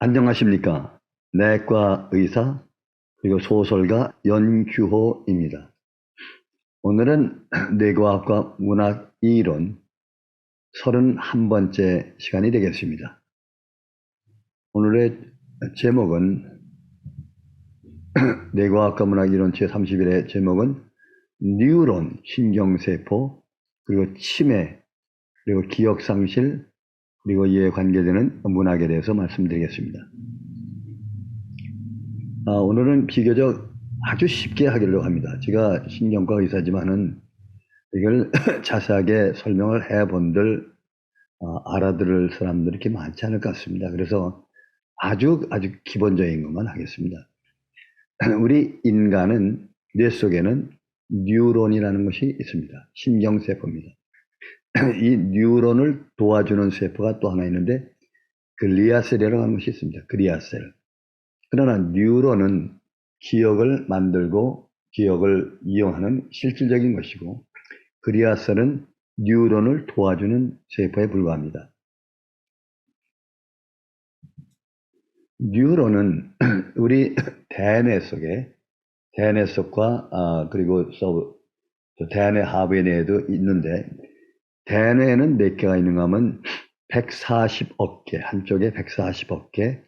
안녕하십니까. 내과 의사 그리고 소설가 연규호입니다. 오늘은 뇌과학과 문학 이론 31번째 시간이 되겠습니다. 오늘의 제목은 뇌과학과 문학 이론 제31회 제목은 뉴런, 신경세포, 그리고 치매, 그리고 기억상실, 그리고 이에 관계되는 문학에 대해서 말씀드리겠습니다. 오늘은 비교적 아주 쉽게 하려고 합니다. 제가 신경과 의사지만은 이걸 자세하게 설명을 해본들 알아들을 사람들이 이렇게 많지 않을 것 같습니다. 그래서 아주 기본적인 것만 하겠습니다. 우리 인간은 뇌 속에는 뉴런이라는 것이 있습니다. 신경세포입니다. 이 뉴런을 도와주는 세포가 또 하나 있는데 글리아셀이라고 하는 것이 있습니다. 글리아셀. 그러나 뉴런은 기억을 만들고 기억을 이용하는 실질적인 것이고 글리아셀은 뉴런을 도와주는 세포에 불과합니다. 뉴런은 우리 대뇌 속과 그리고 대뇌 하부의 뇌에도 있는데 대뇌에는 몇 개가 있는가 하면 140억 개, 한쪽에 140억 개,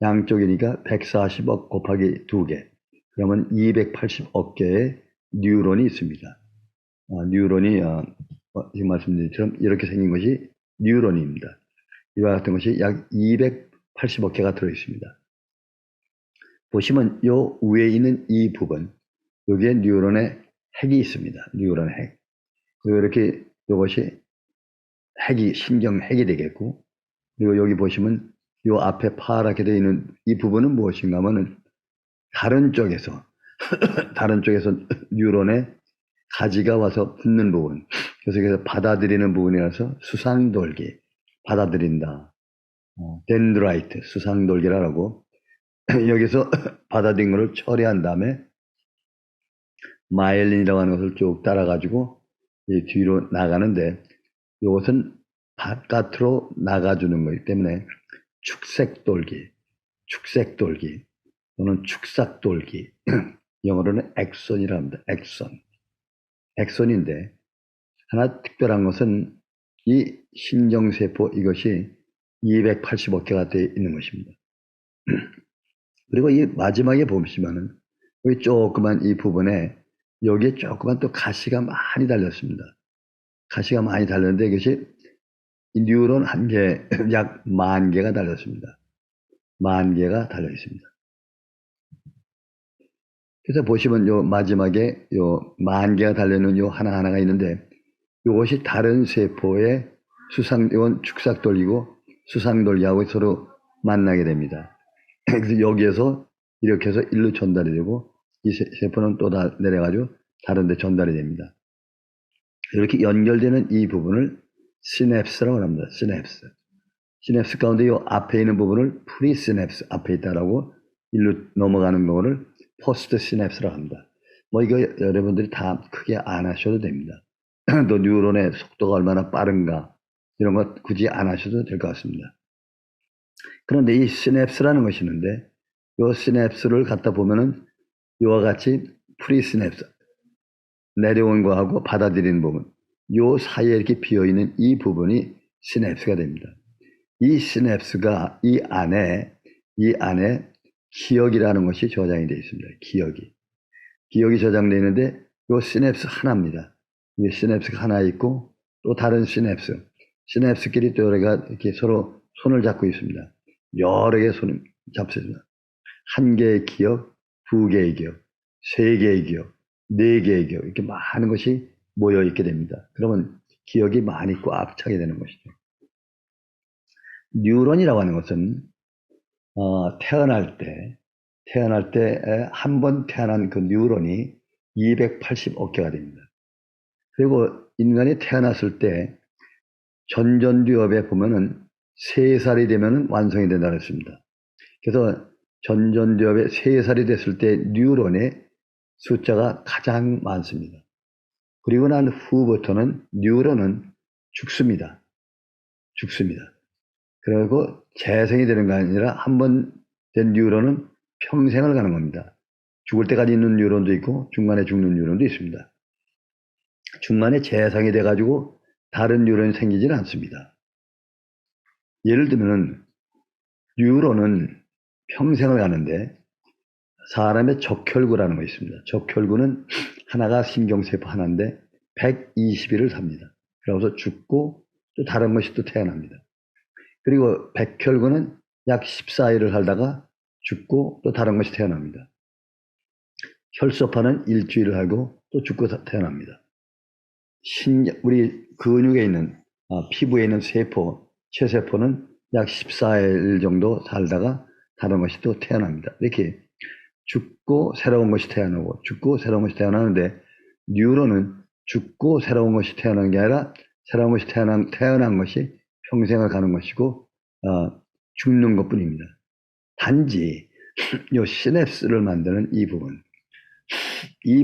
양쪽이니까 140억 곱하기 2개, 그러면 280억 개의 뉴런이 있습니다. 뉴런이 지금 말씀드린 것처럼 이렇게 생긴 것이 뉴런입니다. 이와 같은 것이 약 280억 개가 들어있습니다. 보시면 요 위에 있는 이 부분, 여기에 뉴런의 핵이 있습니다. 뉴런 핵. 그리고 이렇게 이것이 핵이 신경핵이 되겠고, 그리고 여기 보시면 요 앞에 파랗게 되어 있는 이 부분은 무엇인가 하면은 다른 쪽에서 뉴런의 가지가 와서 붙는 부분, 그래서 받아들이는 부분이라서 수상돌기, 받아들인다. 덴드라이트, 수상돌기라고 여기서 받아들인 것을 처리한 다음에 마일린이라고 하는 것을 쭉 따라가지고 뒤로 나가는데 이것은 바깥으로 나가주는 것이기 때문에 축색돌기 또는 축삭돌기 영어로는 엑선이라고 합니다. 엑선인데 하나 특별한 것은 이 신경세포 이것이 280억 개가 되어 있는 것입니다. 그리고 이 마지막에 보시면은 여기 조그만 이 부분에 여기에 조그만 또 가시가 많이 달렸습니다. 가시가 많이 달렸는데 이것이 뉴런 한 개, 약 10,000개가 달렸습니다. 10,000개가 달려 있습니다. 그래서 보시면 요 마지막에 요 10,000개가 달려있는 요 하나하나가 있는데 이것이 다른 세포의 이건 축삭돌기고 수상돌기하고 서로 만나게 됩니다. 그래서 여기에서 이렇게 해서 일로 전달이 되고 이 세포는 또 다 내려가지고 다른 데 전달이 됩니다. 이렇게 연결되는 이 부분을 시냅스라고 합니다. 시냅스 가운데 이 앞에 있는 부분을 프리시냅스 앞에 있다라고 일로 넘어가는 거를 포스트 시냅스라고 합니다. 뭐 이거 여러분들이 다 크게 안 하셔도 됩니다. 또 뉴런의 속도가 얼마나 빠른가 이런 것 굳이 안 하셔도 될 것 같습니다. 그런데 이 시냅스라는 것이 있는데 이 시냅스를 갖다 보면은 이와 같이 프리시냅스 내려온 거하고 받아들이는 부분 이 사이에 이렇게 비어있는 이 부분이 시냅스가 됩니다. 이 시냅스가 이 안에 기억이라는 것이 저장이 되어 있습니다. 기억이 저장되어 있는데 이 시냅스 하나입니다. 이 시냅스가 하나 있고 또 다른 시냅스끼리 또 이렇게 서로 손을 잡고 있습니다. 여러 개의 손을 잡습니다. 한 개의 기억, 두 개의 기억, 세 개의 기억, 네 개의 기억 이렇게 많은 것이 모여 있게 됩니다. 그러면 기억이 많이 꽉 차게 되는 것이죠. 뉴런이라고 하는 것은 태어날 때 한 번 태어난 그 뉴런이 280억 개가 됩니다. 그리고 인간이 태어났을 때 전전두엽에 보면은 3살이 되면 완성이 된다고 했습니다. 그래서 전전두엽에 3살이 됐을 때 뉴런의 숫자가 가장 많습니다. 그리고 난 후부터는 뉴런은 죽습니다. 그리고 재생이 되는 게 아니라 한 번 된 뉴런은 평생을 가는 겁니다. 죽을 때까지 있는 뉴런도 있고 중간에 죽는 뉴런도 있습니다. 중간에 재생이 돼가지고 다른 뉴런이 생기지는 않습니다. 예를 들면 뉴런은 평생을 가는데 사람의 적혈구라는 거 있습니다. 적혈구는 하나가 신경세포 하나인데 120일을 삽니다. 그래서 죽고 또 다른 것이 또 태어납니다. 그리고 백혈구는 약 14일을 살다가 죽고 또 다른 것이 태어납니다. 혈소판은 일주일을 하고 또 죽고 태어납니다. 우리 근육에 있는 피부에 있는 세포, 체세포는 약 14일 정도 살다가 다른 것이 또 태어납니다. 이렇게 죽고 새로운 것이 태어나고 죽고 새로운 것이 태어나는데 뉴런은 죽고 새로운 것이 태어나는 게 아니라 새로운 것이 태어난 것이 평생을 가는 것이고 죽는 것뿐입니다. 단지 이 시냅스를 만드는 이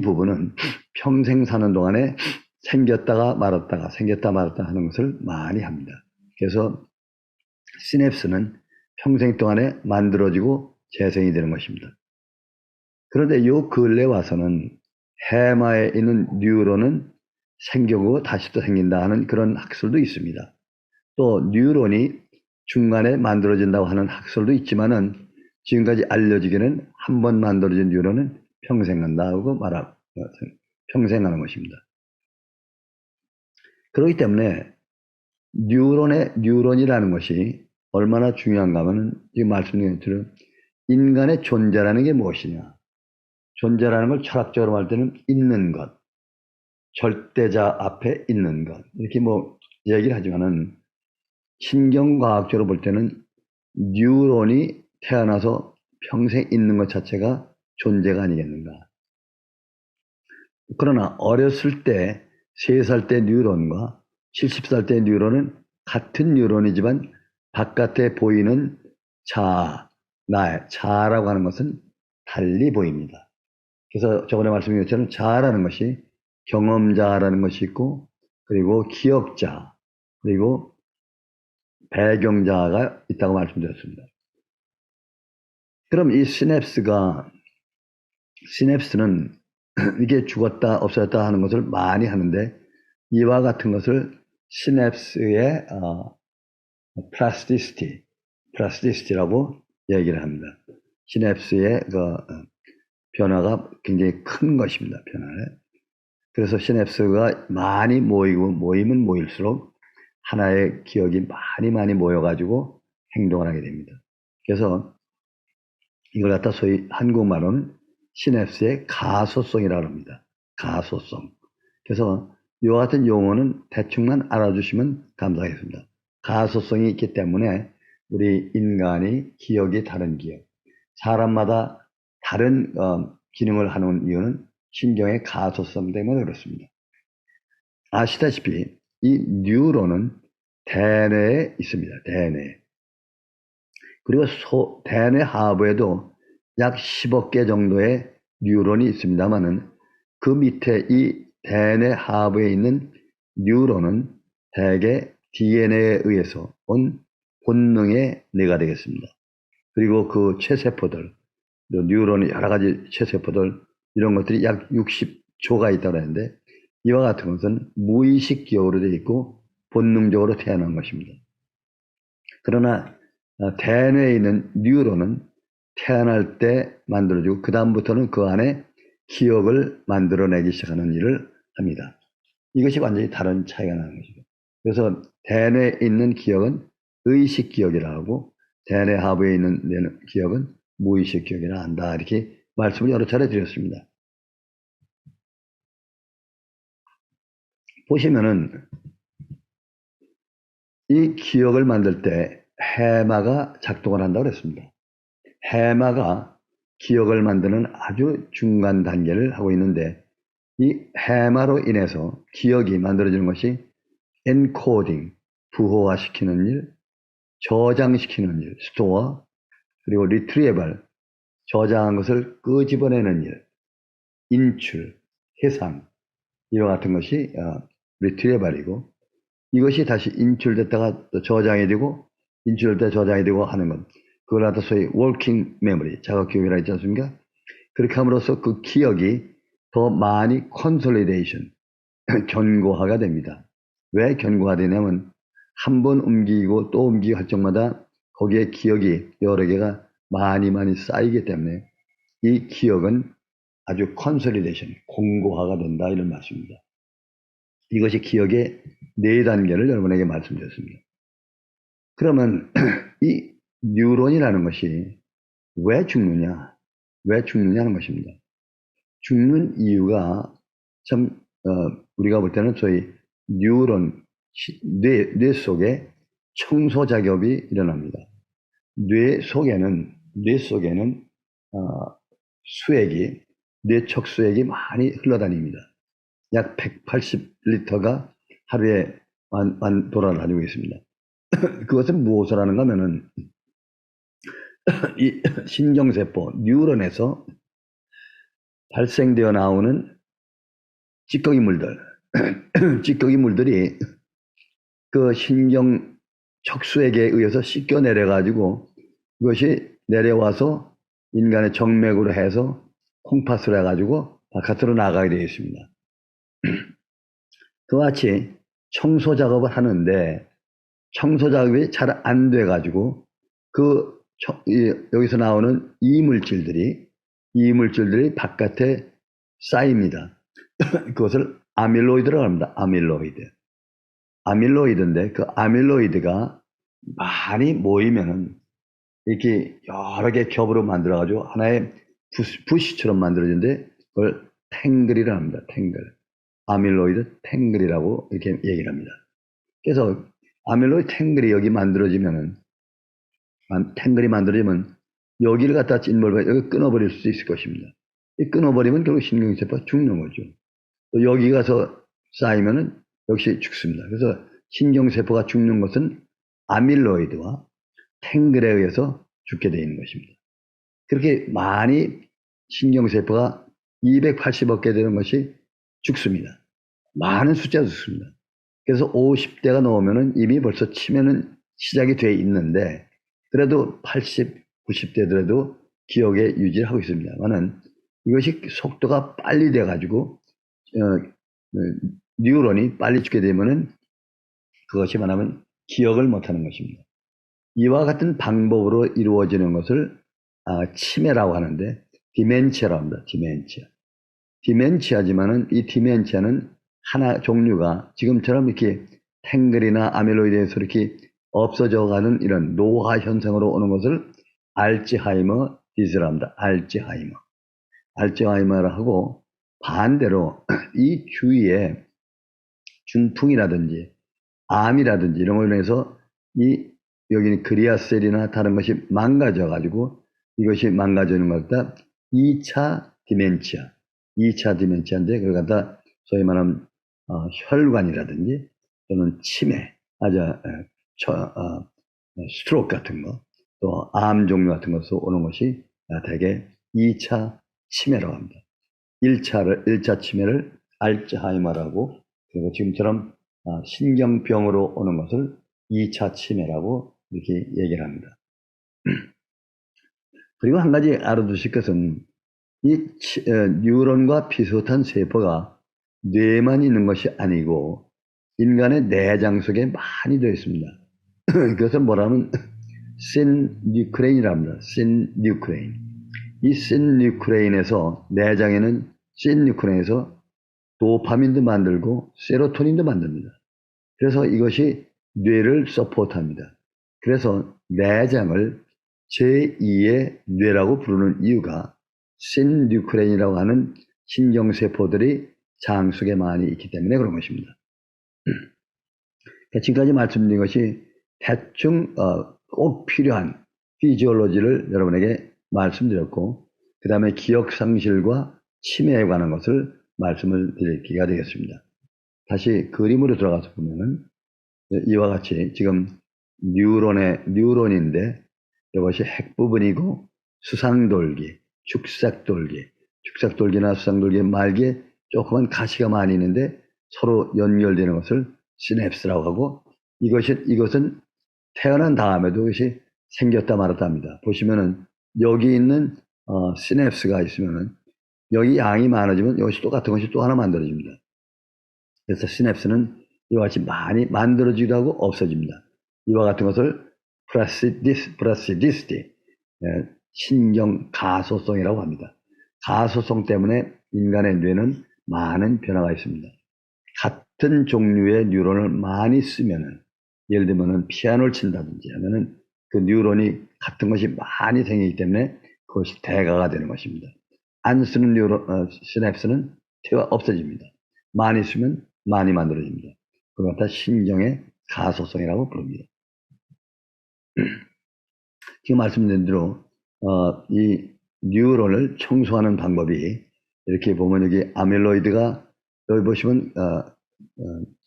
부분은 평생 사는 동안에 생겼다가 말았다가 생겼다 말았다 하는 것을 많이 합니다. 그래서 시냅스는 평생 동안에 만들어지고 재생이 되는 것입니다. 그런데 요 근래 와서는 해마에 있는 뉴런은 생기고 다시 또 생긴다 하는 그런 학설도 있습니다. 또 뉴런이 중간에 만들어진다고 하는 학설도 있지만은 지금까지 알려지기는 한 번 만들어진 뉴런은 평생 간다고 평생 가는 것입니다. 그렇기 때문에 뉴런이라는 것이 얼마나 중요한가 하면 지금 말씀드린 것처럼 인간의 존재라는 게 무엇이냐. 존재라는 걸 철학적으로 말 때는 있는 것, 절대자 앞에 있는 것 이렇게 얘기를 하지만은 신경과학적으로 볼 때는 뉴런이 태어나서 평생 있는 것 자체가 존재가 아니겠는가. 그러나 어렸을 때 3살 때 뉴런과 70살 때 뉴런은 같은 뉴런이지만 바깥에 보이는 자라고 하는 것은 달리 보입니다. 그래서 저번에 말씀드린 것처럼 자라는 것이 경험자라는 것이 있고 그리고 기억자 그리고 배경자가 있다고 말씀드렸습니다. 그럼 이 시냅스는 이게 죽었다 없어졌다 하는 것을 많이 하는데 이와 같은 것을 시냅스의 플라스티시티라고 얘기를 합니다. 시냅스의 변화가 굉장히 큰 것입니다. 변화를. 그래서 시냅스가 많이 모이면 모일수록 하나의 기억이 많이 모여가지고 행동을 하게 됩니다. 그래서 이걸 갖다 소위 한국말로는 시냅스의 가소성이라고 합니다. 가소성. 그래서 이와 같은 용어는 대충만 알아주시면 감사하겠습니다. 가소성이 있기 때문에 우리 인간이 기억이 다른 기억, 사람마다 다른 기능을 하는 이유는 신경의 가소성 때문에 그렇습니다. 아시다시피 이 뉴런은 대뇌에 있습니다. 대뇌. 그리고 대뇌 하부에도 약 10억 개 정도의 뉴런이 있습니다만은 그 밑에 이 대뇌 하부에 있는 뉴런은 대개 DNA에 의해서 온 본능의 뇌가 되겠습니다. 그리고 그 체세포들, 뉴런의 여러 가지 체세포들 이런 것들이 약 60조가 있다고 하는데 이와 같은 것은 무의식 기억으로 되어 있고 본능적으로 태어난 것입니다. 그러나 대뇌에 있는 뉴런은 태어날 때 만들어지고 그 다음부터는 그 안에 기억을 만들어내기 시작하는 일을 합니다. 이것이 완전히 다른 차이가 나는 것이죠. 그래서 대뇌에 있는 기억은 의식 기억이라 하고 대뇌 하부에 있는 기억은 무의식 기억이라 한다. 이렇게 말씀을 여러 차례 드렸습니다. 보시면은 이 기억을 만들 때 해마가 작동을 한다고 그랬습니다. 해마가 기억을 만드는 아주 중간 단계를 하고 있는데 이 해마로 인해서 기억이 만들어지는 것이 엔코딩, 부호화시키는 일, 저장시키는 일, 스토어, 그리고 리트리에벌, 저장한 것을 끄집어내는 일, 인출, 해상, 이와 같은 것이 리트리에벌이고 이것이 다시 인출됐다가 또 저장이 되고 인출될 때 저장이 되고 하는 것. 그걸 갖다 소위 워킹 메모리, 자각 기억이라 했지 않습니까? 그렇게 함으로써 그 기억이 더 많이 컨솔리데이션, 견고화가 됩니다. 왜 견고화 되냐면 한 번 움직이고 또 움직이고 할 적마다 거기에 기억이 여러 개가 많이 쌓이기 때문에 이 기억은 아주 컨솔리데이션, 공고화가 된다 이런 말씀입니다. 이것이 기억의 4단계를 여러분에게 말씀드렸습니다. 그러면 이 뉴런이라는 것이 왜 죽느냐? 왜 죽느냐는 것입니다. 죽는 이유가 참 우리가 볼 때는 저희 뉴런, 뇌 속에 청소 작업이 일어납니다. 뇌 속에는 수액이, 뇌척 수액이 많이 흘러다닙니다. 약 180리터가 하루에 돌아다니고 있습니다. 그것은 무엇을 하는가 하면은 이 신경세포, 뉴런에서 발생되어 나오는 찌꺼기 물들, 찌꺼기 물들이 그 신경 척수액에 의해서 씻겨 내려가지고 그것이 내려와서 인간의 정맥으로 해서 콩팥으로 해가지고 바깥으로 나가게 되어 있습니다. 그와 같이 청소 작업을 하는데 청소 작업이 잘 안 돼가지고 여기서 나오는 이물질들이 바깥에 쌓입니다. 그것을 아밀로이드라고 합니다. 아밀로이드인데 그 아밀로이드가 많이 모이면은 이렇게 여러 개 겹으로 만들어가지고 하나의 부시처럼 만들어지는데 그걸 탱글이라고 합니다. 아밀로이드 탱글이라고 이렇게 얘기를 합니다. 그래서 아밀로이드 탱글이 여기 탱글이 만들어지면 여기를 갖다 찐벌 여기 끊어버릴 수 있을 것입니다. 이 끊어버리면 결국 신경세포가 죽는 거죠. 또 여기 가서 쌓이면은 역시 죽습니다. 그래서 신경세포가 죽는 것은 아밀로이드와 탱글에 의해서 죽게 되어 있는 것입니다. 그렇게 많이 신경세포가 280억 개 되는 것이 죽습니다. 많은 숫자가 죽습니다. 그래서 50대가 넘으면은 이미 벌써 치매는 시작이 돼 있는데 그래도 80, 90대더라도 기억에 유지를 하고 있습니다만은 이것이 속도가 빨리 돼가지고 뉴런이 빨리 죽게 되면은 그것이 말하면 기억을 못하는 것입니다. 이와 같은 방법으로 이루어지는 것을 치매라고 하는데 디멘치아라고 합니다. 디멘치아지만은 이 디멘치아는 하나 종류가 지금처럼 이렇게 탱글이나 아밀로이드에서 이렇게 없어져가는 이런 노화 현상으로 오는 것을 알츠하이머 디즈라고 합니다. 알츠하이머라 하고 반대로 이 주위에 중풍이라든지 암이라든지 이런 걸로 인해서 여기는 그리아셀이나 다른 것이 망가져가지고 이것이 망가지는 것 같다. 2차 디멘치아인데 그걸 갖다 소위 말하는 혈관이라든지 또는 치매, 스트로크 같은 거, 또 암 종류 같은 것으로 오는 것이 대개 2차 치매라고 합니다. 1차 치매를 알츠하이머라고 그리고 지금처럼 신경병으로 오는 것을 2차 치매라고 이렇게 얘기를 합니다. 그리고 한 가지 알아두실 것은 이 뉴런과 비슷한 세포가 뇌만 있는 것이 아니고 인간의 내장 속에 많이 되어 있습니다. 그것은 뭐라면 신뉴크레인이라고 합니다. 신뉴크레인. 이 신뉴크레인에서 내장에는 신뉴크레인에서 도파민도 만들고 세로토닌도 만듭니다. 그래서 이것이 뇌를 서포트합니다. 그래서 내장을 제2의 뇌라고 부르는 이유가 신뉴크레인이라고 하는 신경세포들이 장 속에 많이 있기 때문에 그런 것입니다. 지금까지 말씀드린 것이 대충 꼭 필요한 피지올로지를 여러분에게 말씀드렸고 그 다음에 기억상실과 치매에 관한 것을 말씀을 드릴 기회가 되겠습니다. 다시 그림으로 들어가서 보면은 이와 같이 지금 뉴런인데 이것이 핵 부분이고 수상돌기, 축삭돌기나 수상돌기 말기에 조그만 가시가 많이 있는데 서로 연결되는 것을 시냅스라고 하고 이것은 태어난 다음에도 그것이 생겼다 말았다 합니다. 보시면은 여기 있는 시냅스가 있으면은 여기 양이 많아지면 이것이 똑같은 것이 또 하나 만들어집니다. 그래서 시냅스는 이와 같이 많이 만들어지기도 하고 없어집니다. 이와 같은 것을 플라스티시티, 신경 가소성이라고 합니다. 가소성 때문에 인간의 뇌는 많은 변화가 있습니다. 같은 종류의 뉴런을 많이 쓰면은, 예를 들면은 피아노를 친다든지 하면은 그 뉴런이 같은 것이 많이 생기기 때문에 그것이 대가가 되는 것입니다. 안 쓰는 시냅스는 없어집니다. 많이 쓰면 많이 만들어집니다. 그걸 갖다 신경의 가소성이라고 부릅니다. 지금 말씀드린 대로 이 뉴런을 청소하는 방법이 이렇게 보면 여기 아밀로이드가 여기 보시면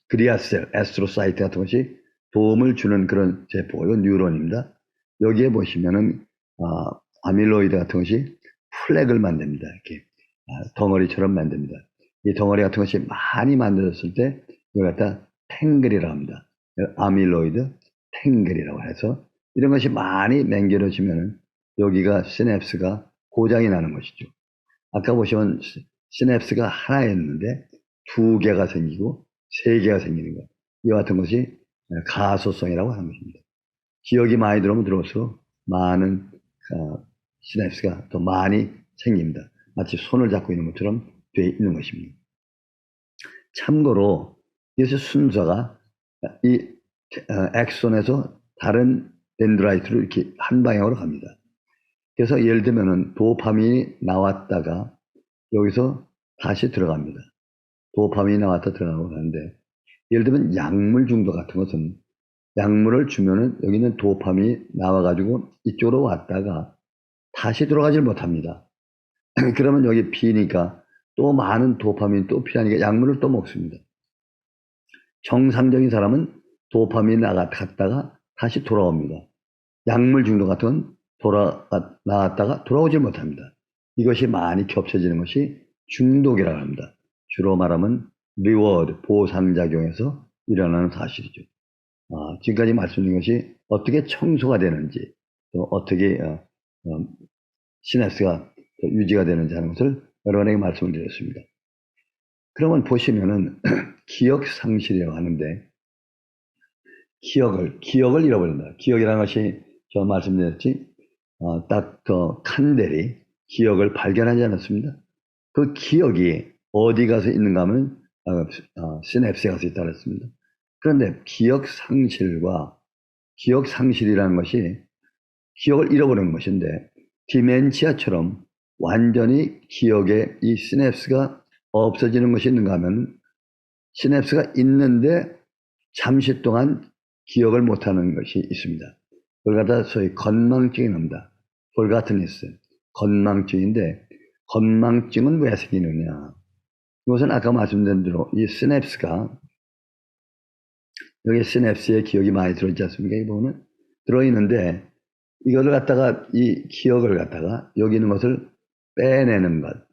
그리아셀, 에스트로사이트 같은 것이 도움을 주는 그런 세포, 이건 뉴런입니다. 여기에 보시면은 아밀로이드 같은 것이 플렉을 만듭니다. 이렇게 덩어리처럼 만듭니다. 이 덩어리 같은 것이 많이 만들어졌을 때 이걸 갖다 탱글이라고 합니다. 아밀로이드 탱글이라고 해서 이런 것이 많이 맹겨져지면은 여기가 시냅스가 고장이 나는 것이죠. 아까 보시면 시냅스가 하나였는데 두 개가 생기고 세 개가 생기는 것. 이와 같은 것이 가소성이라고 하는 것입니다. 기억이 많이 들어오면 들어올수록 많은 시냅스가 더 많이 생깁니다. 마치 손을 잡고 있는 것처럼 되어 있는 것입니다. 참고로 이것의 순서가 이 엑손에서 다른 덴드라이트로 이렇게 한 방향으로 갑니다. 그래서 예를 들면은 도파민이 나왔다가 여기서 다시 들어갑니다. 도파민이 나왔다 들어가고 하는데, 예를 들면 약물 중독 같은 것은 약물을 주면은 여기는 도파민이 나와가지고 이쪽으로 왔다가 다시 들어가질 못합니다. 그러면 여기 비니까 또 많은 도파민이 또 필요하니까 약물을 또 먹습니다. 정상적인 사람은 도파민이 나갔다가 다시 돌아옵니다. 약물 중독 같은 나왔다가 돌아오질 못합니다. 이것이 많이 겹쳐지는 것이 중독이라고 합니다. 주로 말하면 리워드, 보상작용에서 일어나는 사실이죠. 지금까지 말씀드린 것이 어떻게 청소가 되는지, 또 어떻게 시냅스가 유지가 되는지 하는 것을 여러분에게 말씀을 드렸습니다. 그러면 보시면은 기억 상실이라고 하는데, 기억을 잃어버린다. 기억이라는 것이 저 말씀드렸지, 닥터 칸델이 기억을 발견하지 않았습니다. 그 기억이 어디 가서 있는가 하면 시냅스에 가서 있다고 했습니다. 그런데 기억 상실이라는 것이 기억을 잃어버리는 것인데, 디멘치아처럼 완전히 기억에 이 시냅스가 없어지는 것이 있는가 하면 시냅스가 있는데 잠시 동안 기억을 못하는 것이 있습니다. 그걸 갖다 소위 건망증이 납니다. forgottenness, 건망증인데, 건망증은 왜 생기느냐? 이것은 아까 말씀드린 대로 이 시냅스가, 여기 시냅스에 기억이 많이 들어있지 않습니까? 이 부분은 들어있는데, 이거를 갖다가, 이 기억을 갖다가 여기 있는 것을 빼내는 것,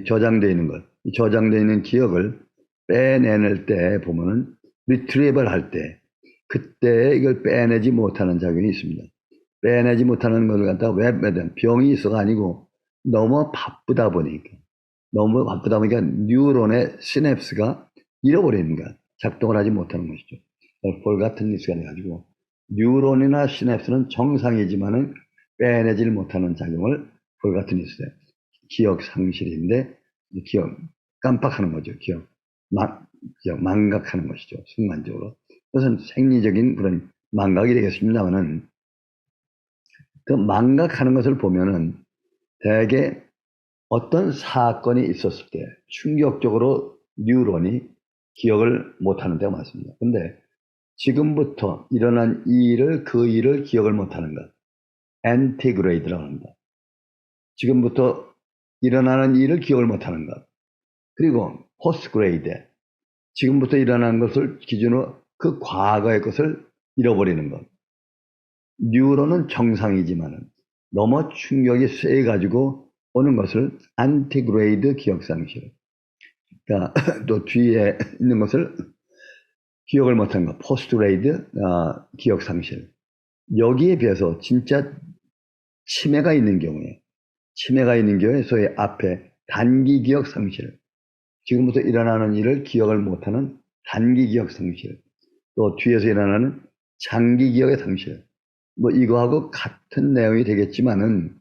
저장되어 있는 것, 저장되어 있는 기억을 빼내낼 때 보면은 리트리벌 할 때, 그때 이걸 빼내지 못하는 작용이 있습니다. 빼내지 못하는 것을 갖다가 왜 병이 있어가 아니고 너무 바쁘다 보니까 뉴런의 시냅스가 잃어버리는 것, 작동을 하지 못하는 것이죠. forgottenness가 돼가지고 뉴런이나 시냅스는 정상이지만은 빼내질 못하는 작용을 forgottenness, 기억 상실인데, 기억 깜빡하는 거죠. 기억 망각하는 것이죠. 순간적으로. 그것은 생리적인 그런 망각이 되겠습니다만은, 그 망각하는 것을 보면은 대개 어떤 사건이 있었을 때 충격적으로 뉴런이 기억을 못하는 때가 많습니다. 근데 지금부터 일어난 그 일을 기억을 못하는 것, 안티그레이드라고 합니다. 지금부터 일어나는 일을 기억을 못하는 것. 그리고 포스트그레이드, 지금부터 일어난 것을 기준으로 그 과거의 것을 잃어버리는 것. 뉴런은 정상이지만은 너무 충격이 세가지고 오는 것을 안티그레이드 기억상실. 그러니까 또 뒤에 있는 것을 기억을 못하는 거, 포스트레이드, 기억 상실. 여기에 비해서 진짜 치매가 있는 경우에 소위 앞에 단기 기억 상실, 지금부터 일어나는 일을 기억을 못하는 단기 기억 상실, 또 뒤에서 일어나는 장기 기억의 상실, 뭐 이거하고 같은 내용이 되겠지만은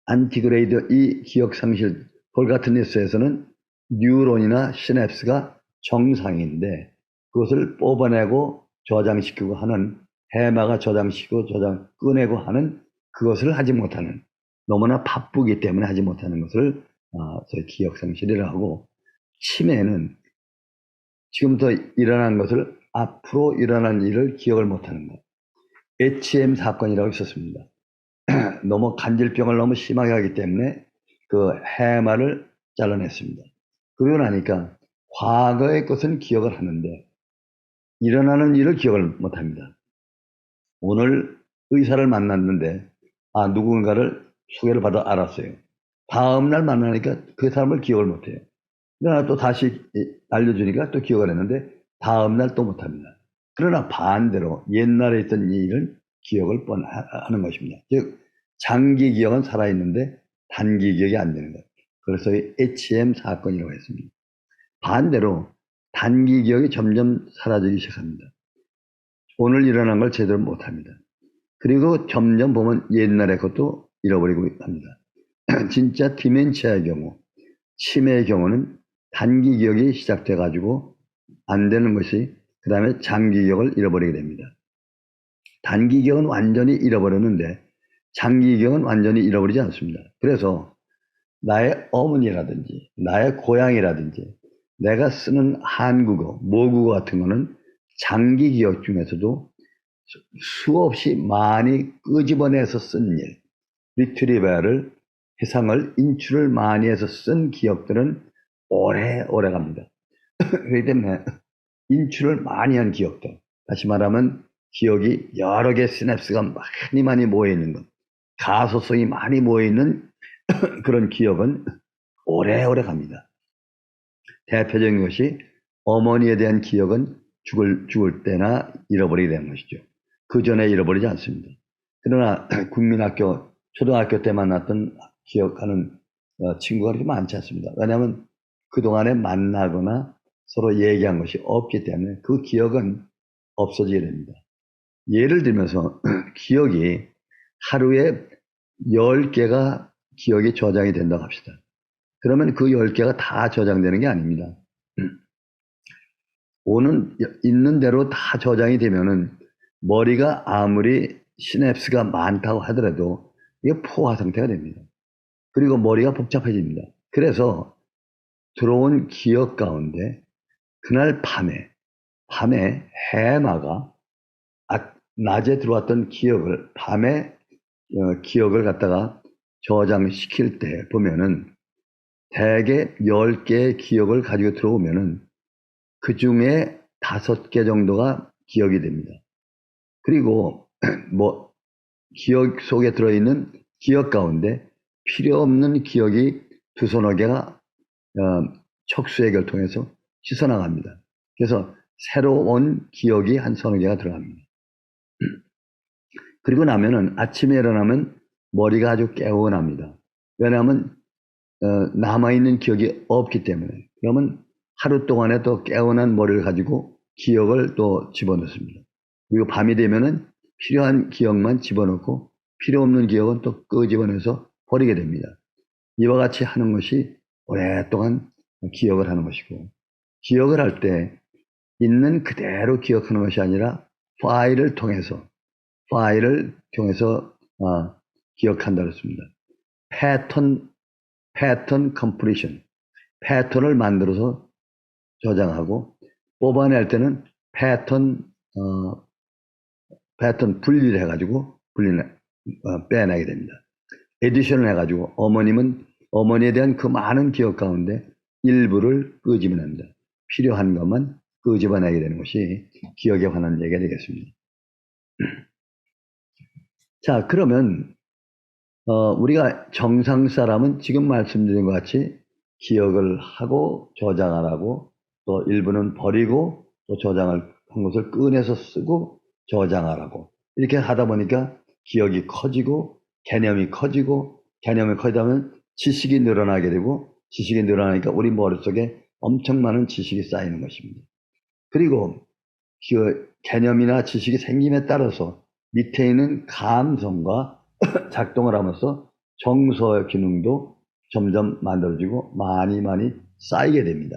안티그레이드 이 기억 상실 볼 같은 뉴스에서는 뉴런이나 시냅스가 정상인데 그것을 뽑아내고 저장시키고 하는 해마가 저장시키고 꺼내고 하는 그것을 하지 못하는 너무나 바쁘기 때문에 하지 못하는 것을 저희 기억 상실이라고 하고 치매는 지금부터 일어난 것을 앞으로 일어날 일을 기억을 못하는 것. HM 사건이라고 있었습니다. 너무 간질병을 너무 심하게 하기 때문에 그 해마를 잘라냈습니다. 그러고 나니까 과거의 것은 기억을 하는데 일어나는 일을 기억을 못합니다. 오늘 의사를 만났는데 누군가를 소개를 받아 알았어요. 다음 날 만나니까 그 사람을 기억을 못해요. 그러나 또 다시 알려주니까 또 기억을 했는데 다음 날 또 못합니다. 그러나 반대로 옛날에 있던 일을 기억을 하는 것입니다. 즉 장기 기억은 살아있는데 단기 기억이 안 되는 것. 그래서 HM 사건이라고 했습니다. 반대로 단기 기억이 점점 사라지기 시작합니다. 오늘 일어난 걸 제대로 못합니다. 그리고 점점 보면 옛날의 것도 잃어버리고 합니다. 진짜 디멘치아의 경우, 치매의 경우는 단기 기억이 시작돼 가지고 안 되는 것이 그 다음에 장기 기억을 잃어버리게 됩니다. 단기 기억은 완전히 잃어버렸는데 장기 기억은 완전히 잃어버리지 않습니다. 그래서 나의 어머니라든지 나의 고향이라든지 내가 쓰는 한국어, 모국어 같은 거는 장기 기억 중에서도 수없이 많이 끄집어내서 쓴 일, 리트리버를 해상을 인출을 많이 해서 쓴 기억들은 오래 갑니다. 그렇기 때문에 인출을 많이 한 기억들, 다시 말하면 기억이 여러 개 시냅스가 많이 모여있는 것, 가소성이 많이 모여있는 그런 기억은 오래오래 갑니다. 대표적인 것이 어머니에 대한 기억은 죽을 때나 잃어버리게 되는 것이죠. 그 전에 잃어버리지 않습니다. 그러나 국민학교, 초등학교 때 만났던 기억하는 친구가 그렇게 많지 않습니다. 왜냐하면 그동안에 만나거나 서로 얘기한 것이 없기 때문에 그 기억은 없어지게 됩니다. 예를 들면서 기억이 하루에 10개가 기억이 저장이 된다고 합시다. 그러면 그 10개가 다 저장되는 게 아닙니다. 있는 대로 다 저장이 되면은 머리가 아무리 시냅스가 많다고 하더라도 이게 포화 상태가 됩니다. 그리고 머리가 복잡해집니다. 그래서 들어온 기억 가운데 그날 밤에 해마가 낮에 들어왔던 기억을 밤에 기억을 갖다가 저장시킬 때 보면은 대개 10개의 기억을 가지고 들어오면은 그 중에 5개 정도가 기억이 됩니다. 그리고 뭐 기억 속에 들어있는 기억 가운데 필요 없는 기억이 두서너 개가 척수액을 통해서 씻어나갑니다. 그래서 새로운 기억이 한 서너 개가 들어갑니다. 그리고 나면은 아침에 일어나면 머리가 아주 개운합니다. 왜냐하면 남아있는 기억이 없기 때문에. 그러면 하루 동안에 또 개운한 머리를 가지고 기억을 또 집어넣습니다. 그리고 밤이 되면은 필요한 기억만 집어넣고 필요 없는 기억은 또 끄집어내서 버리게 됩니다. 이와 같이 하는 것이 오랫동안 기억을 하는 것이고, 기억을 할 때 있는 그대로 기억하는 것이 아니라 파일을 통해서 기억한다고 했습니다. 패턴 컴플리션, 패턴을 만들어서 저장하고 뽑아낼 때는 패턴 분리를 해가지고 빼내게 됩니다. 에디션을 해가지고 어머니에 대한 그 많은 기억 가운데 일부를 끄집어냅니다. 필요한 것만 끄집어내게 되는 것이 기억에 관한 얘기가 되겠습니다. 자, 그러면 우리가 정상 사람은 지금 말씀드린 것 같이 기억을 하고 저장하라고 또 일부는 버리고 또 저장을 한 것을 꺼내서 쓰고 저장하라고. 이렇게 하다 보니까 기억이 커지고 개념이 커지고 개념이 커지다 보면 지식이 늘어나게 되고 지식이 늘어나니까 우리 머릿속에 엄청 많은 지식이 쌓이는 것입니다. 그리고 그 개념이나 지식이 생김에 따라서 밑에 있는 감성과 작동을 하면서 정서의 기능도 점점 만들어지고 많이 많이 쌓이게 됩니다.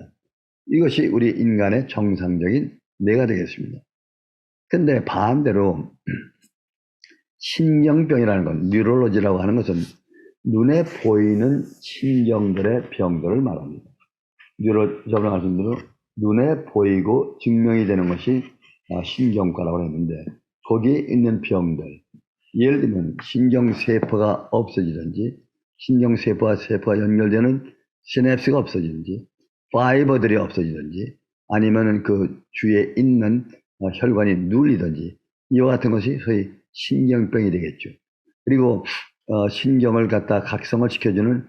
이것이 우리 인간의 정상적인 뇌가 되겠습니다. 근데 반대로 신경병이라는 건 뉴럴로지라고 하는 것은 눈에 보이는 신경들의 병들을 말합니다. 저번에 말씀드린 대로 눈에 보이고 증명이 되는 것이 신경과라고 했는데 거기에 있는 병들, 예를 들면 신경세포가 없어지든지 신경세포와 세포가 연결되는 시냅스가 없어지든지 파이버들이 없어지든지 아니면 그 주위에 있는 혈관이 눌리든지 이와 같은 것이 소위 신경병이 되겠죠. 그리고 신경을 갖다 각성을 시켜주는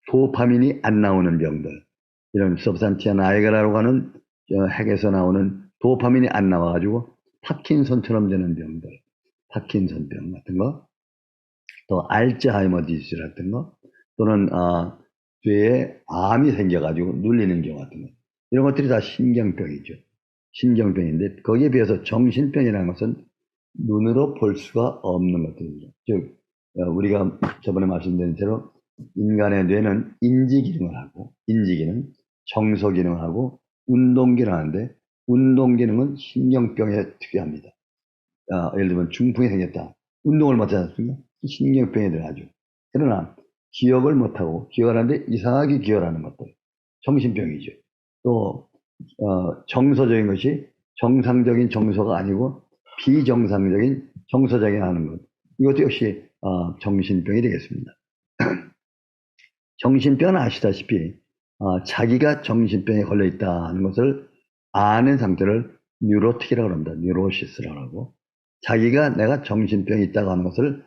도파민이 안 나오는 병들, 이런 substantia nigra라고 하는 핵에서 나오는 도파민이 안 나와가지고 파킨손처럼 되는 병들, 파킨손병 같은 거, 또 알츠하이머 디지즈 같은 거, 또는 뇌에 암이 생겨가지고 눌리는 경우 같은 거, 이런 것들이 다 신경병이죠. 신경병인데 거기에 비해서 정신병이라는 것은 눈으로 볼 수가 없는 것들입니다. 즉 우리가 저번에 말씀드린 대로 인간의 뇌는 인지 기능을 하고 인지 기능, 정서 기능을 하고 운동 기능을 하는데 운동 기능은 신경병에 특이합니다. 예를 들면 중풍이 생겼다. 운동을 못하지 않습니까? 신경병에 들어가죠. 그러나 기억을 못하고 기억을 하는데 이상하게 기억을 하는 것들, 정신병이죠. 또 정서적인 것이 정상적인 정서가 아니고 비정상적인 정서적인 하는 것, 이것도 역시 정신병이 되겠습니다. 정신병은 아시다시피 자기가 정신병에 걸려 있다는 것을 아는 상태를 뉴로틱이라고 합니다. 뉴로시스라고 하고, 자기가 내가 정신병이 있다고 하는 것을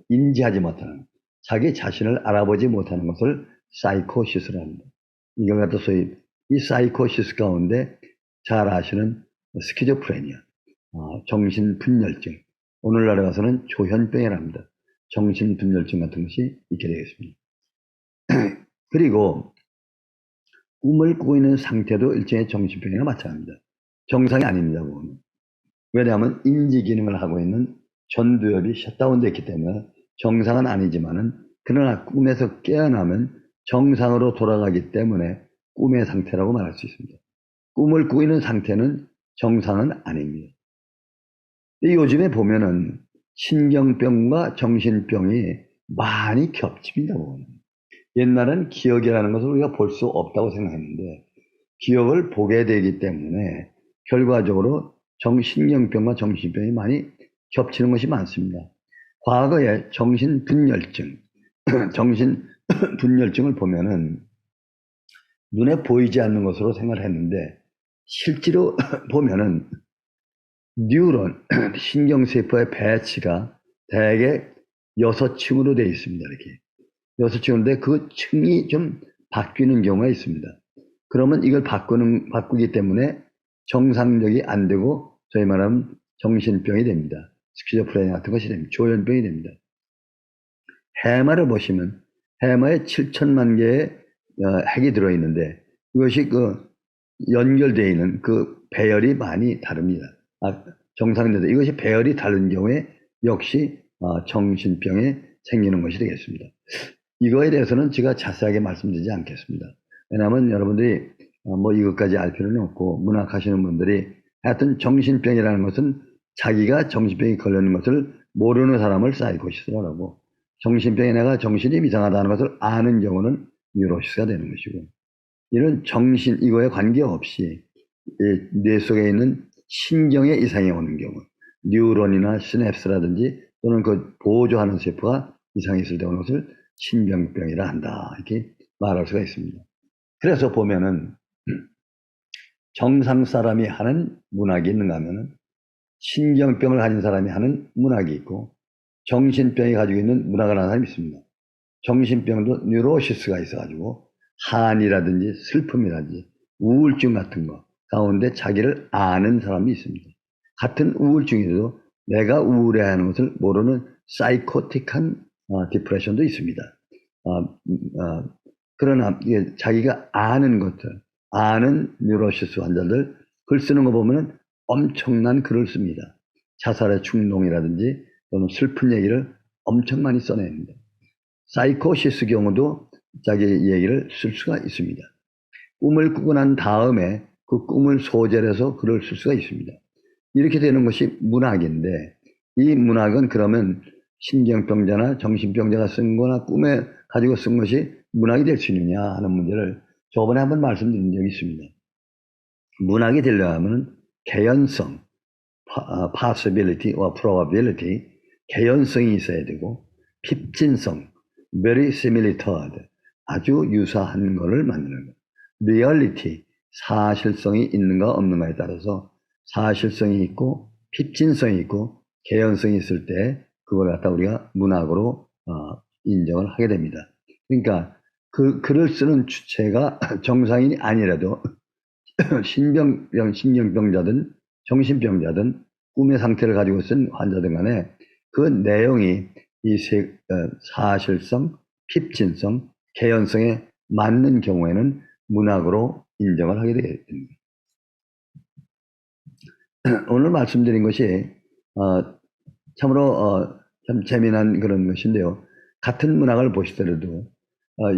인지하지 못하는, 자기 자신을 알아보지 못하는 것을 사이코시스라고 합니다. 이걸 갖다 소위 이 사이코시스 가운데 잘 아시는 스키조프레니아, 정신분열증, 오늘날에 가서는 조현병이라고 합니다. 정신분열증 같은 것이 있게 되겠습니다. 그리고 꿈을 꾸고 있는 상태도 일종의 정신병이나 마찬가지입니다. 정상이 아닙니다. 그거는. 왜냐하면 인지 기능을 하고 있는 전두엽이 셧다운되어 있기 때문에 정상은 아니지만은, 그러나 꿈에서 깨어나면 정상으로 돌아가기 때문에 꿈의 상태라고 말할 수 있습니다. 꿈을 꾸고 있는 상태는 정상은 아닙니다. 요즘에 보면은 신경병과 정신병이 많이 겹칩니다. 그거는. 옛날엔 기억이라는 것을 우리가 볼 수 없다고 생각했는데 기억을 보게 되기 때문에 결과적으로 신경병과 정신병이 많이 겹치는 것이 많습니다. 과거에 정신분열증, 정신분열증을 보면은 눈에 보이지 않는 것으로 생각을 했는데 실제로 보면은 뉴런, 신경세포의 배치가 대개 6층으로 되어 있습니다. 이렇게. 6층인데 그 층이 좀 바뀌는 경우가 있습니다. 그러면 이걸 바꾸기 때문에 정상적이 안 되고 저희 말하면 정신병이 됩니다. 스키조프레니아 같은 것이 됩니다. 조현병이 됩니다. 해마를 보시면 해마에 7천만 개의 핵이 들어있는데 이것이 연결되어 있는 그 배열이 많이 다릅니다. 정상인데 이것이 배열이 다른 경우에 역시 정신병이 생기는 것이 되겠습니다. 이거에 대해서는 제가 자세하게 말씀드리지 않겠습니다. 왜냐하면 여러분들이 뭐 이것까지 알 필요는 없고, 문학하시는 분들이 하여튼 정신병이라는 것은 자기가 정신병이 걸리는 것을 모르는 사람을 사이코시스라고 하고, 정신병에 내가 정신이 이상하다는 것을 아는 경우는 뉴로시스가 되는 것이고, 이런 이거에 관계없이 뇌 속에 있는 신경에 이상이 오는 경우, 뉴런이나 시냅스라든지 또는 그 보조하는 세포가 이상이 있을 때 오는 것을 신경병이라 한다, 이렇게 말할 수가 있습니다. 그래서 보면은 정상 사람이 하는 문학이 있는가 하면은 신경병을 가진 사람이 하는 문학이 있고 정신병이 가지고 있는 문학을 하는 사람이 있습니다. 정신병도 뉴로시스가 있어가지고 한이라든지 슬픔이라든지 우울증 같은 거, 가운데 자기를 아는 사람이 있습니다. 같은 우울증에도 내가 우울해하는 것을 모르는 사이코틱한 디프레션도 있습니다. 그러나 자기가 아는 것들, 아는 뉴로시스 환자들 글 쓰는 거 보면 엄청난 글을 씁니다. 자살의 충동이라든지 또는 슬픈 얘기를 엄청 많이 써냅니다. 사이코시스 경우도 자기 얘기를 쓸 수가 있습니다. 꿈을 꾸고 난 다음에 그 꿈을 소재로 해서 글을 쓸 수가 있습니다. 이렇게 되는 것이 문학인데, 이 문학은 그러면 신경병자나 정신병자가 쓴 거나 꿈에 가지고 쓴 것이 문학이 될 수 있느냐 하는 문제를 저번에 한번 말씀드린 적이 있습니다. 문학이 되려면 개연성, possibility와 probability, 개연성이 있어야 되고, 핍진성, verisimilitude, 아주 유사한 것을 만드는 것. reality, 사실성이 있는가 없는가에 따라서 사실성이 있고 핍진성이 있고 개연성이 있을 때 그걸 갖다 우리가 문학으로 인정을 하게 됩니다. 그러니까 그 글을 쓰는 주체가 정상인이 아니라도 신경병자든 정신병자든 꿈의 상태를 가지고 쓴 환자들 간에 그 내용이 사실성, 핍진성, 개연성에 맞는 경우에는 문학으로 인정을 하게 됩니다. 오늘 말씀드린 것이 참으로 참 재미난 그런 것인데요. 같은 문학을 보시더라도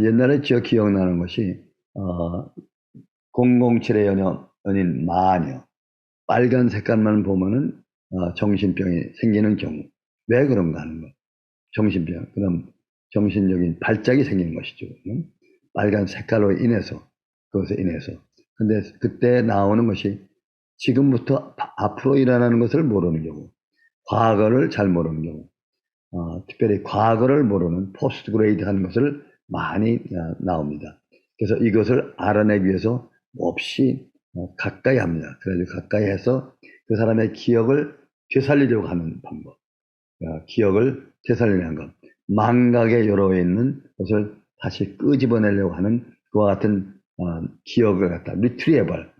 옛날에 저 기억나는 것이 007의 연인 마녀, 빨간 색깔만 보면은 정신병이 생기는 경우. 왜 그런가 하는 거. 정신병, 그럼 정신적인 발작이 생기는 것이죠. 빨간 색깔로 인해서, 그것에 인해서. 근데 그때 나오는 것이 지금부터 앞으로 일어나는 것을 모르는 경우, 과거를 잘 모르는 경우, 특별히 과거를 모르는 포스트 그레이드 하는 것을 많이 나옵니다. 그래서 이것을 알아내기 위해서 몹시 가까이 합니다. 그래서 가까이 해서 그 사람의 기억을 되살리려고 하는 방법, 기억을 되살리는 것, 망각에 요로에 있는 것을 다시 끄집어내려고 하는 그와 같은 기억을 갖다 리트리에벌,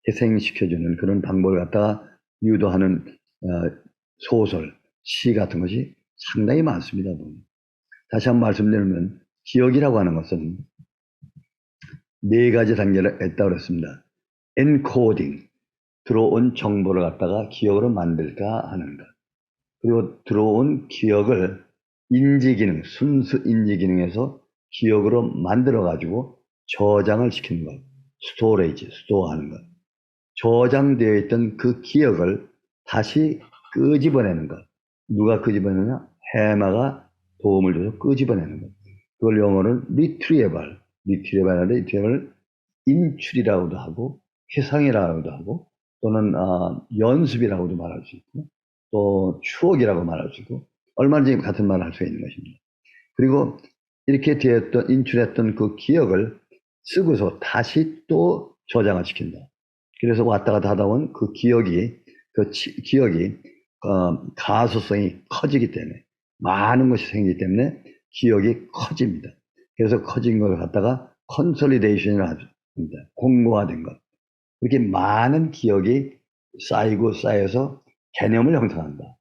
회생시켜주는 그런 방법을 갖다가 유도하는 소설, 시 같은 것이 상당히 많습니다. 다시 한번 말씀드리면 기억이라고 하는 것은 네 가지 단계를 했다고 그랬습니다. 엔코딩, 들어온 정보를 갖다가 기억으로 만들까 하는 것. 그리고 들어온 기억을 인지기능, 순수 인지기능에서 기억으로 만들어가지고 저장을 시키는 것. 스토레이지, 스토어하는 것. 저장되어 있던 그 기억을 다시 끄집어내는 것. 누가 끄집어내느냐? 해마가 도움을 줘서 끄집어내는 것. 그걸 영어로는 리트리에벌을 인출이라고도 하고 회상이라고도 하고 또는 연습이라고도 말할 수 있고 또 추억이라고 말할 수 있고 얼마든지 같은 말을 할 수 있는 것입니다. 그리고 이렇게 되었던 인출했던 그 기억을 쓰고서 다시 또 저장을 시킨다. 그래서 왔다 갔다 하다 보면 그 기억이 가소성이 커지기 때문에 많은 것이 생기기 때문에 기억이 커집니다. 그래서 커진 걸 갖다가 컨솔리데이션을 합니다. 공고화된 것. 이렇게 많은 기억이 쌓이고 쌓여서 개념을 형성한다.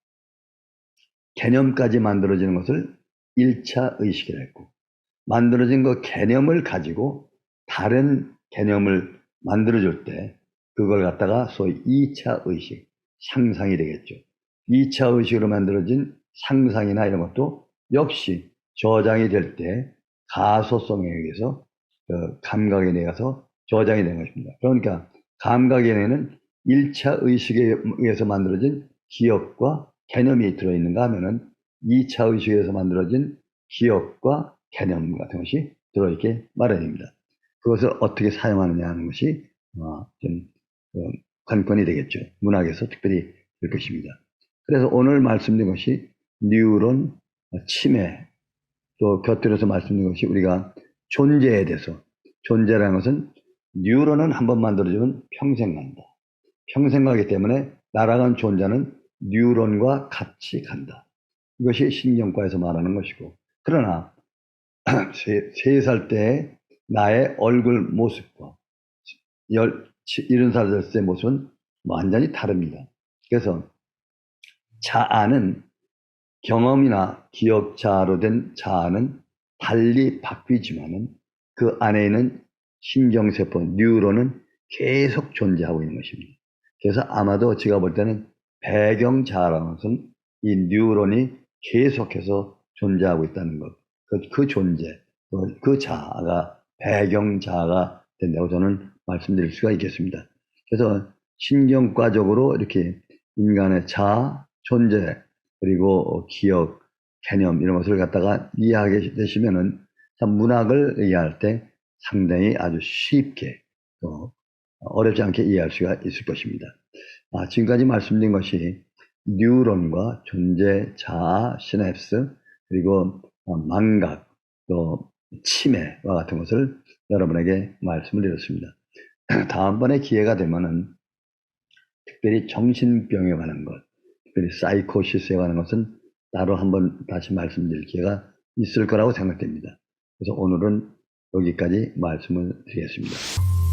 개념까지 만들어지는 것을 1차 의식이라 했고, 만들어진 그 개념을 가지고 다른 개념을 만들어줄 때 그걸 갖다가 소위 2차 의식, 상상이 되겠죠. 2차 의식으로 만들어진 상상이나 이런 것도 역시 저장이 될 때 가소성에 의해서 감각에 의해서 저장이 되는 것입니다. 그러니까 감각에 의해는 1차 의식에 의해서 만들어진 기억과 개념이 들어있는가 하면은 2차 의식에 의해서 만들어진 기억과 개념 같은 것이 들어있게 마련입니다. 그것을 어떻게 사용하느냐 하는 것이 좀 관건이 되겠죠. 문학에서 특별히 될 것입니다. 그래서 오늘 말씀드린 것이 뉴런, 치매, 또 곁들여서 말씀드린 것이 우리가 존재에 대해서, 존재라는 것은 뉴런은 한번 만들어지면 평생 간다. 평생 가기 때문에 날아간 존재는 뉴런과 같이 간다. 이것이 신경과에서 말하는 것이고, 그러나 3살 때의 나의 얼굴 모습과 70살 됐을 때 모습은 완전히 다릅니다. 그래서 자아는 경험이나 기억자로 된 자아는 달리 바뀌지만은 그 안에 있는 신경세포, 뉴런은 계속 존재하고 있는 것입니다. 그래서 아마도 제가 볼 때는 배경자아라는 것은 이 뉴런이 계속해서 존재하고 있다는 것, 그 존재, 그 자아가 배경자아가 된다고 저는 말씀드릴 수가 있겠습니다. 그래서 신경과적으로 이렇게 인간의 자아, 존재, 그리고 기억, 개념 이런 것을 갖다가 이해하게 되시면은 참 문학을 이해할 때 상당히 아주 쉽게 또 어렵지 않게 이해할 수가 있을 것입니다. 지금까지 말씀드린 것이 뉴런과 존재, 자아, 시냅스 그리고 망각 또 치매와 같은 것을 여러분에게 말씀을 드렸습니다. 다음번에 기회가 되면은 특별히 정신병에 관한 것, 특별히 사이코시스에 관한 것은 따로 한번 다시 말씀드릴 기회가 있을 거라고 생각됩니다. 그래서 오늘은 여기까지 말씀을 드리겠습니다.